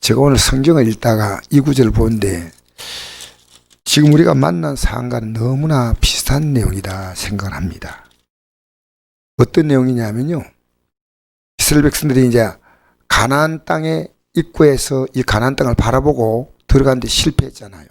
제가 오늘 성경을 읽다가 이 구절을 보는데 지금 우리가 만난 사안과는 너무나 비슷한 내용이다 생각을 합니다. 어떤 내용이냐면요, 이스라엘 백성들이 이제 가나안 땅의 입구에서 이 가나안 땅을 바라보고 들어가는데 실패했잖아요.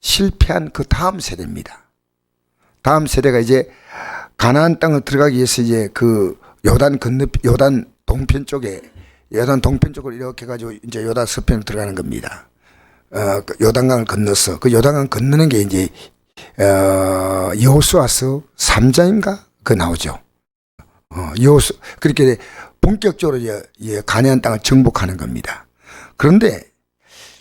실패한 그 다음 세대입니다. 다음 세대가 이제 가나안 땅을 들어가기 위해서 이제 그 요단 동편 쪽으로 이렇게 가지고 이제 요단 서편으로 들어가는 겁니다. 요단강을 건너서 그 요단강 건너는 게 이제 여호수아서 3장인가 그 나오죠. 그렇게 본격적으로 가나안 땅을 정복하는 겁니다. 그런데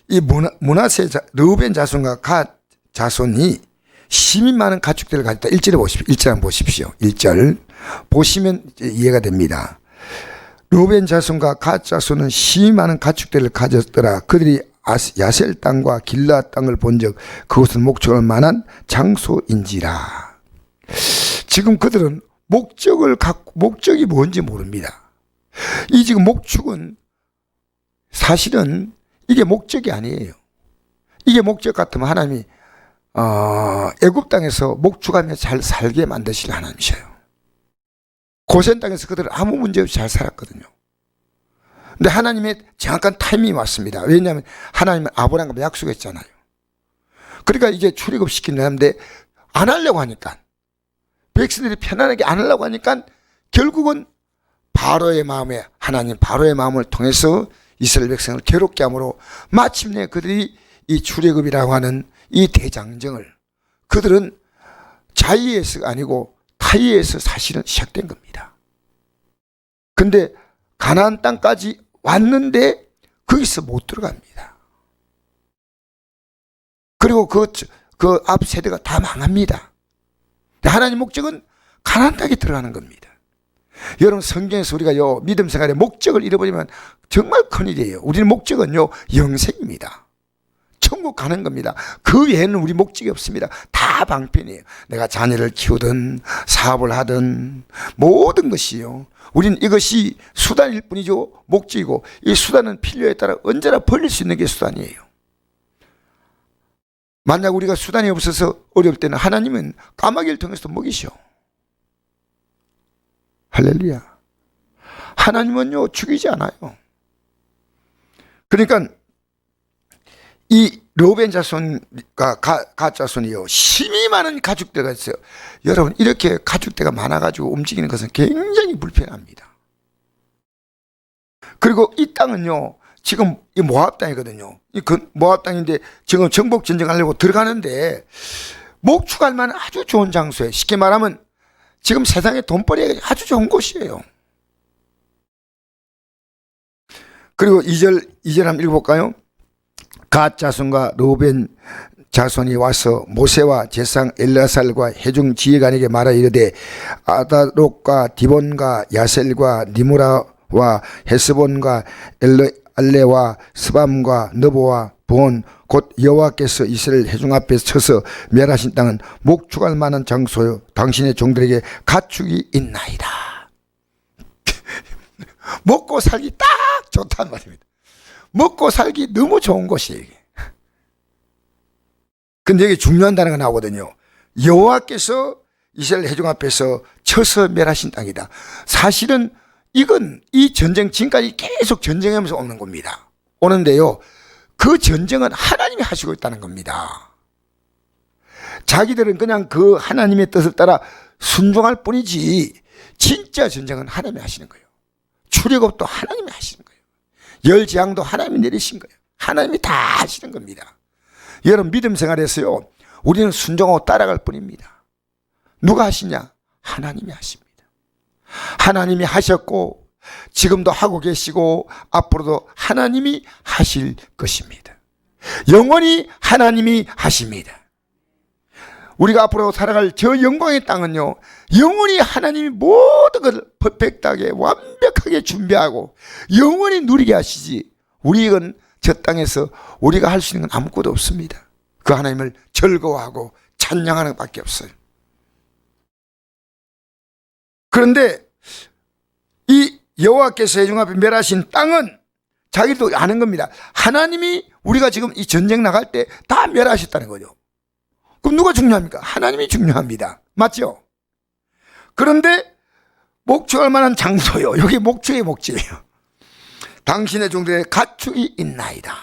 이 므낫세 르우벤 자손과 갓 자손이 심히 많은 가축들을 가졌다. 1절에 보십시오. 1절 한번 보십시오. 1절 보시면 이해가 됩니다. 르우벤 자손과 갓 자손은 심히 많은 가축들을 가졌더라. 그들이 야셀 땅과 길라 땅을 본즉 그곳은 목축할 만한 장소인지라. 지금 그들은 목적이 뭔지 모릅니다. 이 지금 목축은 사실은 이게 목적이 아니에요. 이게 목적 같으면 하나님이 애굽 땅에서 목축하며 잘 살게 만드실 하나님이셔요. 고센 땅에서 그들은 아무 문제 없이 잘 살았거든요. 근데 하나님의 정확한 타이밍이 왔습니다. 왜냐하면 하나님은 아브라함과 약속했잖아요. 그러니까 이제 출애굽 시키는데 안 하려고 하니까, 백성들이 편안하게 안 하려고 하니까 결국은 바로의 마음을 통해서 이스라엘 백성을 괴롭게 함으로 마침내 그들이 이 출애굽이라고 하는 이 대장정을 그들은 자의에서가 아니고 타의에서 사실은 시작된 겁니다. 근데 가나안 땅까지 왔는데 거기서 못 들어갑니다. 그리고 그 앞 세대가 다 망합니다. 하나님 목적은 가나안 땅에 들어가는 겁니다. 여러분, 성경에서 우리가 믿음 생활의 목적을 잃어버리면 정말 큰일이에요. 우리는 목적은요 영생입니다. 천국 가는 겁니다. 그 외에는 우리 목적이 없습니다. 다 방편이에요. 내가 자녀를 키우든 사업을 하든 모든 것이요, 우리는 이것이 수단일 뿐이죠 목적이고, 이 수단은 필요에 따라 언제나 벌릴 수 있는 게 수단이에요. 만약 우리가 수단이 없어서 어려울 때는 하나님은 까마귀를 통해서 먹이셔. 할렐루야. 하나님은요 죽이지 않아요. 그러니까 이 르우벤 자손과 갓 자손이요 심히 많은 가축대가 있어요. 여러분, 이렇게 가축대가 많아가지고 움직이는 것은 굉장히 불편합니다. 그리고 이 땅은요 지금 이 모압 땅이거든요. 모압 땅인데 지금 정복 전쟁하려고 들어가는데 목축할 만한 아주 좋은 장소에, 쉽게 말하면 지금 세상에 돈벌이가 아주 좋은 곳이에요. 그리고 2절 한번 읽어볼까요? 갓 자손과 르우벤 자손이 와서 모세와 제상 엘라살과 회중 지휘관에게 말하 이르되 아다롯과 디본과 야셀과 니무라와 헤스본과 알레와 스밤과 너보와 부온 곧 여호와께서 이스라엘 회중 앞에서 쳐서 멸하신 땅은 목축할 만한 장소요 당신의 종들에게 가축이 있나이다. 먹고 살기 딱 좋단 말입니다. 먹고 살기 너무 좋은 곳이에요 이게. 근데 여기 중요한 단어가 나오거든요. 여호와께서 이스라엘 회중 앞에서 쳐서 멸하신 땅이다. 사실은 이 전쟁 지금까지 계속 전쟁하면서 오는 겁니다. 오는데요, 그 전쟁은 하나님이 하시고 있다는 겁니다. 자기들은 그냥 그 하나님의 뜻을 따라 순종할 뿐이지 진짜 전쟁은 하나님이 하시는 거예요. 출애굽도 하나님이 하시는 거예요. 열재앙도 하나님이 내리신 거예요. 하나님이 다 하시는 겁니다. 여러분, 믿음 생활에서요 우리는 순종하고 따라갈 뿐입니다. 누가 하시냐? 하나님이 하십니다. 하나님이 하셨고 지금도 하고 계시고 앞으로도 하나님이 하실 것입니다. 영원히 하나님이 하십니다. 우리가 앞으로 살아갈 저 영광의 땅은요 영원히 하나님이 모든 것을 퍼펙트하게 완벽하게 준비하고 영원히 누리게 하시지, 우리는 저 땅에서 우리가 할 수 있는 건 아무것도 없습니다. 그 하나님을 즐거워하고 찬양하는 것밖에 없어요. 그런데 이 여호와께서 회중 앞에 멸하신 땅은 자기도 아는 겁니다. 하나님이 우리가 지금 이 전쟁 나갈 때 다 멸하셨다는 거죠. 그럼 누가 중요합니까? 하나님이 중요합니다. 맞죠? 그런데 목축할 만한 장소요. 여기 목축의 목적이에요. 당신의 종들의 가축이 있나이다.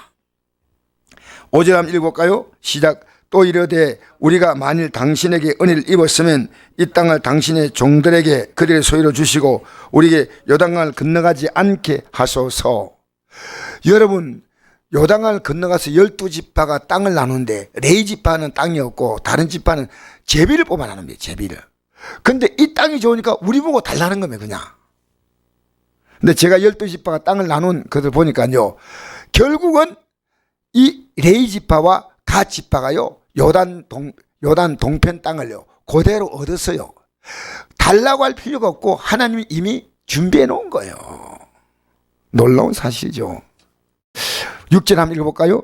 5절 한번 읽어볼까요? 시작. 또 이르되 우리가 만일 당신에게 은혜를 입었으면 이 땅을 당신의 종들에게 그들의 소유로 주시고 우리에게 요단강을 건너가지 않게 하소서. 여러분, 요단강을 건너가서 12지파가 땅을 나누는데 레위지파는 땅이 없고 다른 지파는 제비를 뽑아 나눕니다. 제비를. 근데 이 땅이 좋으니까 우리 보고 달라는 겁니다. 그냥. 근데 제가 12지파가 땅을 나눈 것을 보니까요, 결국은 이 레위지파와 갓지파가요 요단 동편 땅을요 그대로 얻었어요. 달라고 할 필요가 없고 하나님이 이미 준비해 놓은 거예요. 놀라운 사실이죠. 6절 한번 읽어볼까요?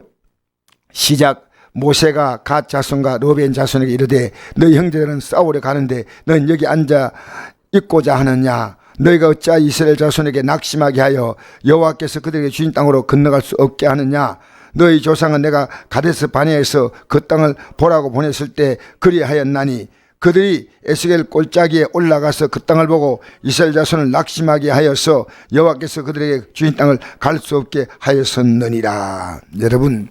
시작. 모세가 갓 자손과 르벤 자손에게 이르되 너희 형제들은 싸우러 가는데 너는 여기 앉아 있고자 하느냐? 너희가 어찌 이스라엘 자손에게 낙심하게 하여 여호와께서 그들에게 주신 땅으로 건너갈 수 없게 하느냐? 너희 조상은 내가 가데스 바네아에서 그 땅을 보라고 보냈을 때 그리하였나니 그들이 에스겔 골짜기에 올라가서 그 땅을 보고 이스라엘 자손을 낙심하게 하여서 여호와께서 그들에게 주신 땅을 갈 수 없게 하였었느니라. 여러분,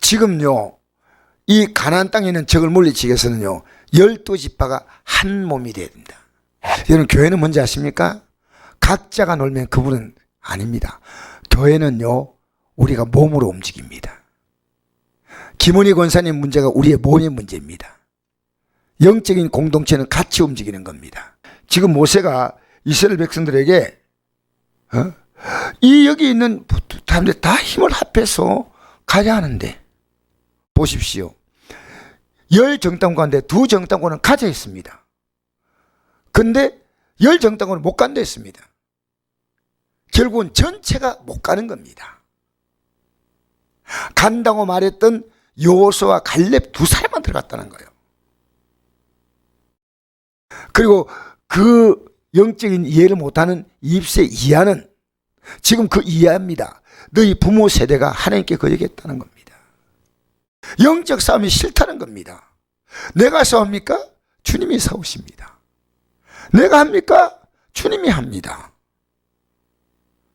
지금요 이 가나안 땅에 있는 적을 물리치기 위해서는요 12지파가 한 몸이 돼야 됩니다. 여러분, 교회는 뭔지 아십니까? 각자가 놀면 그분은 아닙니다. 교회는요 우리가 몸으로 움직입니다. 김은희 권사님 문제가 우리의 몸의 문제입니다. 영적인 공동체는 같이 움직이는 겁니다. 지금 모세가 이스라엘 백성들에게 이 여기 있는 사람들 다 힘을 합해서 가야 하는데 보십시오. 10정탐 가운데 2정탐꾼은 가져 있습니다. 근데 10정탐꾼은 못 간다 했습니다. 결국은 전체가 못 가는 겁니다. 간다고 말했던 여호수아와 갈렙 2사람만 들어갔다는 거예요. 그리고 그 영적인 이해를 못하는 20세 이하는 지금 그 이하입니다. 너희 부모 세대가 하나님께 거역했다는 겁니다. 영적 싸움이 싫다는 겁니다. 내가 싸웁니까? 주님이 싸우십니다. 내가 합니까? 주님이 합니다.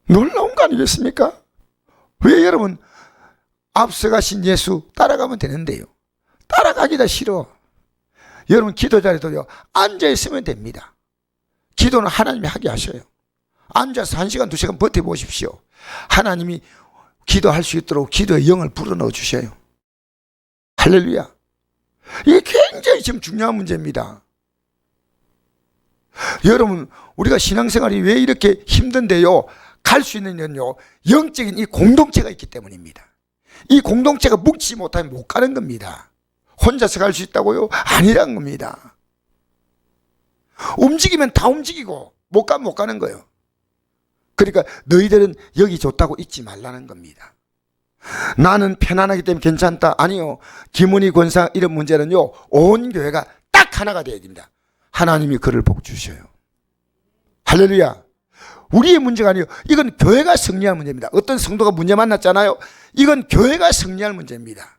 놀라운 거 아니겠습니까? 왜 여러분 앞서가신 예수 따라가면 되는데요. 따라가기가 싫어. 여러분 기도 자리도요 앉아있으면 됩니다. 기도는 하나님이 하게 하셔요. 앉아서 1시간 2시간 버텨보십시오. 하나님이 기도할 수 있도록 기도의 영을 불어넣어 주셔요. 할렐루야. 이게 굉장히 지금 중요한 문제입니다. 여러분, 우리가 신앙생활이 왜 이렇게 힘든데요? 갈 수 있는 건요 영적인 이 공동체가 있기 때문입니다. 이 공동체가 묵지 못하면 못 가는 겁니다. 혼자서 갈 수 있다고요? 아니란 겁니다. 움직이면 다 움직이고 못 가면 못 가는 거예요. 그러니까 너희들은 여기 좋다고 잊지 말라는 겁니다. 나는 편안하기 때문에 괜찮다. 아니요. 김은희 권사 이런 문제는요 온 교회가 딱 하나가 되어야 됩니다. 하나님이 그를 복 주셔요. 할렐루야. 우리의 문제가 아니에요. 이건 교회가 승리할 문제입니다. 어떤 성도가 문제 만났잖아요. 이건 교회가 승리할 문제입니다.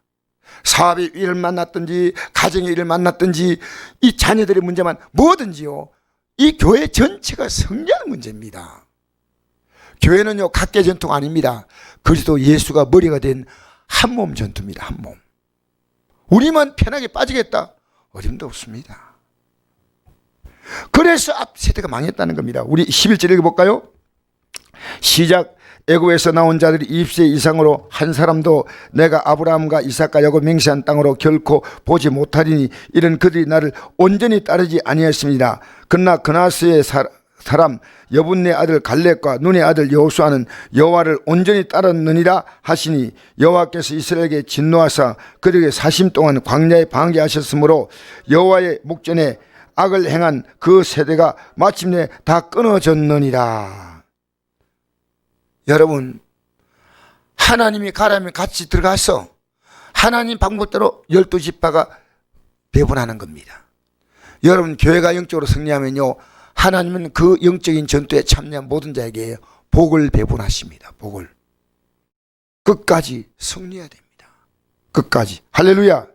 사업의 일을 만났든지 가정의 일을 만났든지 이 자녀들의 문제만 뭐든지요 이 교회 전체가 승리할 문제입니다. 교회는요 각계 전투가 아닙니다. 그리스도 예수가 머리가 된 한 몸 전투입니다. 한 몸. 우리만 편하게 빠지겠다? 어림도 없습니다. 그래서 앞 세대가 망했다는 겁니다. 우리 11절 읽어볼까요? 시작. 애굽에서 나온 자들이 20세 이상으로 한 사람도 내가 아브라함과 이삭과 야곱 맹세한 땅으로 결코 보지 못하리니 이런 그들이 나를 온전히 따르지 아니했습니다. 그러나 그나스의 사람 여분네 아들 갈렙과 눈의 아들 여호수아는 여호와를 온전히 따랐느니라 하시니 여호와께서 이스라엘에게 진노하사 그들에게 사심 동안 광야에 방계하셨으므로 여호와의 목전에 악을 행한 그 세대가 마침내 다 끊어졌느니라. 여러분, 하나님이 가라면 같이 들어가서 하나님 방법대로 12지파가 배분하는 겁니다. 여러분, 교회가 영적으로 승리하면요 하나님은 그 영적인 전투에 참여한 모든 자에게 복을 배분하십니다. 복을. 끝까지 승리해야 됩니다. 끝까지. 할렐루야.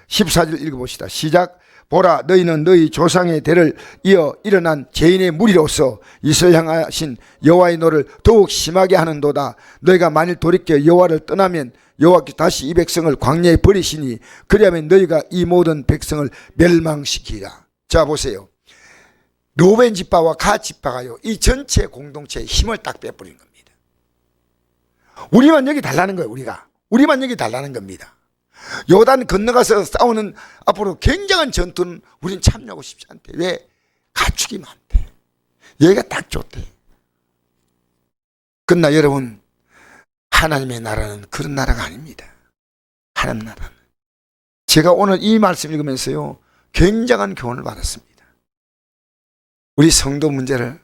14절 읽어봅시다. 시작. 보라, 너희는 너희 조상의 대를 이어 일어난 죄인의 무리로서 이스라엘 향하신 여호와의 노를 더욱 심하게 하는도다. 너희가 만일 돌이켜 여호와를 떠나면 여호와께서 다시 이 백성을 광야에 버리시니 그리하면 너희가 이 모든 백성을 멸망시키리라. 자, 보세요. 르우벤 지파와 갓 지파가요, 이 전체 공동체에 힘을 딱 빼버린 겁니다. 우리만 여기 달라는 거예요. 우리만 여기 달라는 겁니다. 요단 건너가서 싸우는 앞으로 굉장한 전투는 우린 참여하고 싶지 않대. 왜? 가축이 많대. 얘가 딱 좋대. 그러나 여러분, 하나님의 나라는 그런 나라가 아닙니다. 하나님 나라는. 제가 오늘 이 말씀 읽으면서요, 굉장한 교훈을 받았습니다. 우리 성도 문제를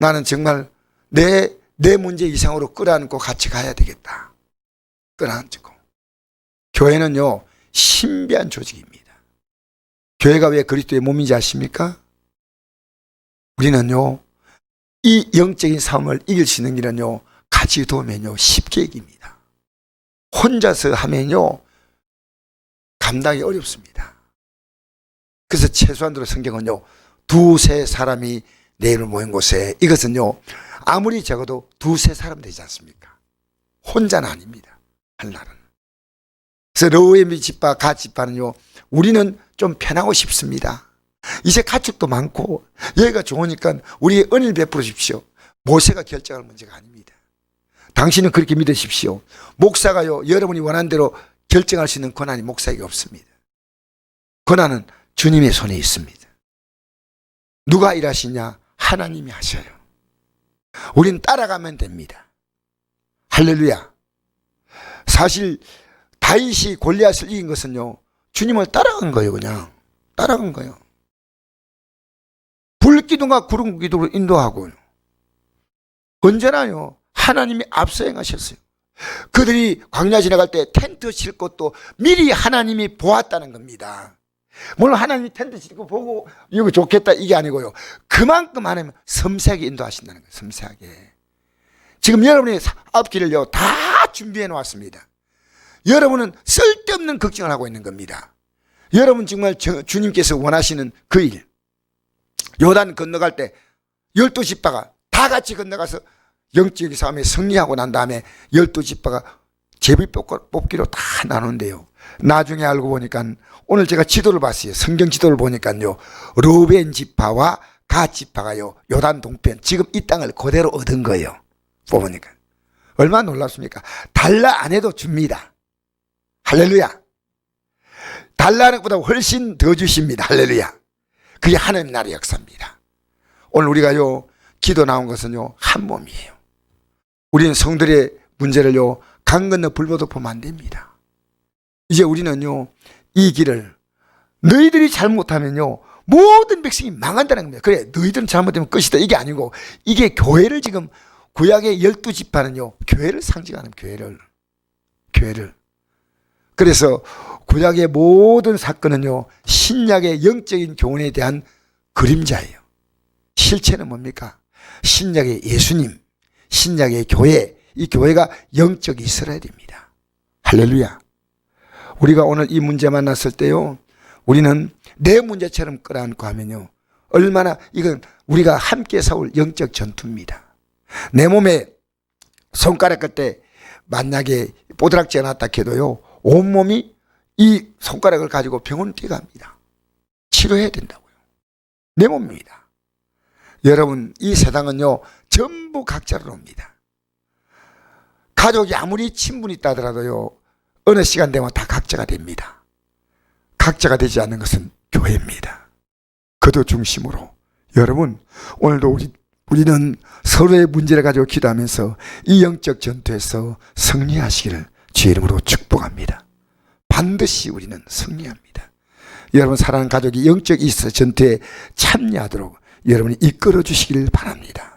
나는 정말 내 문제 이상으로 끌어안고 같이 가야 되겠다. 끌어안고. 교회는요, 신비한 조직입니다. 교회가 왜 그리스도의 몸인지 아십니까? 우리는요, 이 영적인 싸움을 이길 수 있는 길은요, 같이 도우면요, 쉽게 이깁니다. 혼자서 하면요, 감당이 어렵습니다. 그래서 최소한으로 성경은요, 두세 사람이 내 이름을 모인 곳에, 이것은요, 아무리 적어도 두세 사람 되지 않습니까? 혼자는 아닙니다. 한나라는. 그래서 르우벤 지파, 갓 지파는요, 우리는 좀 편하고 싶습니다. 이제 가축도 많고 여기가 좋으니까 우리의 은혜를 베풀어 주십시오. 모세가 결정할 문제가 아닙니다. 당신은 그렇게 믿으십시오. 목사가요, 여러분이 원하는 대로 결정할 수 있는 권한이 목사에게 없습니다. 권한은 주님의 손에 있습니다. 누가 일하시냐? 하나님이 하셔요. 우린 따라가면 됩니다. 할렐루야. 사실 다윗이 골리앗을 이긴 것은요, 주님을 따라간 거예요. 그냥 따라간 거예요. 불기둥과 구름 기둥으로 인도하고 언제나요, 하나님이 앞서 행하셨어요. 그들이 광야 지나갈 때 텐트 칠 것도 미리 하나님이 보았다는 겁니다. 물론 하나님이 텐트 치고 보고 이거 좋겠다 이게 아니고요, 그만큼 하나님 섬세하게 인도하신다는 거예요. 섬세하게. 지금 여러분의 앞길을요, 다 준비해 놓았습니다. 여러분은 쓸데없는 걱정을 하고 있는 겁니다. 여러분 정말 주님께서 원하시는 그 일, 요단 건너갈 때 12지파가 다 같이 건너가서 영적인 싸움에 승리하고 난 다음에 12지파가 제비 뽑기로 다 나눈대요. 나중에 알고 보니까, 오늘 제가 지도를 봤어요. 성경 지도를 보니까요, 르우벤 지파와 갓 지파가요, 요단 동편, 지금 이 땅을 그대로 얻은 거예요. 보니까 얼마나 놀랍습니까? 달라 안 해도 줍니다. 할렐루야. 달라는 것보다 훨씬 더 주십니다. 할렐루야. 그게 하나님 나라의 역사입니다. 오늘 우리가요, 기도 나온 것은요, 한 몸이에요. 우리는 성들의 문제를요, 강 건너 불보듯 보면 안 됩니다. 이제 우리는요, 이 길을, 너희들이 잘못하면요, 모든 백성이 망한다는 겁니다. 그래, 너희들은 잘못되면 끝이다 이게 아니고, 이게 교회를 지금, 구약의 12지파는요, 교회를 상징하는 교회를. 그래서 구약의 모든 사건은요, 신약의 영적인 교훈에 대한 그림자예요. 실체는 뭡니까? 신약의 예수님, 신약의 교회, 이 교회가 영적 이스라엘입니다. 할렐루야. 우리가 오늘 이 문제 만났을 때요, 우리는 내 문제처럼 끌어안고 하면요, 얼마나, 이건 우리가 함께 싸울 영적 전투입니다. 내 몸에 손가락 끝에 만약에 뽀드락지가 났다 해도요, 온몸이 이 손가락을 가지고 병원 뛰어갑니다. 치료해야 된다고요. 내 몸입니다. 여러분, 이 세상은요, 전부 각자로 옵니다. 가족이 아무리 친분이 있다 하더라도요, 어느 시간 되면 다 각자가 됩니다. 각자가 되지 않는 것은 교회입니다. 그도 중심으로 여러분, 오늘도 우리는 서로의 문제를 가지고 기도하면서 이 영적 전투에서 승리하시기를 주의 이름으로 축복합니다. 반드시 우리는 승리합니다. 여러분 사랑하는 가족이 영적 전투에 참여하도록 여러분이 이끌어 주시길 바랍니다.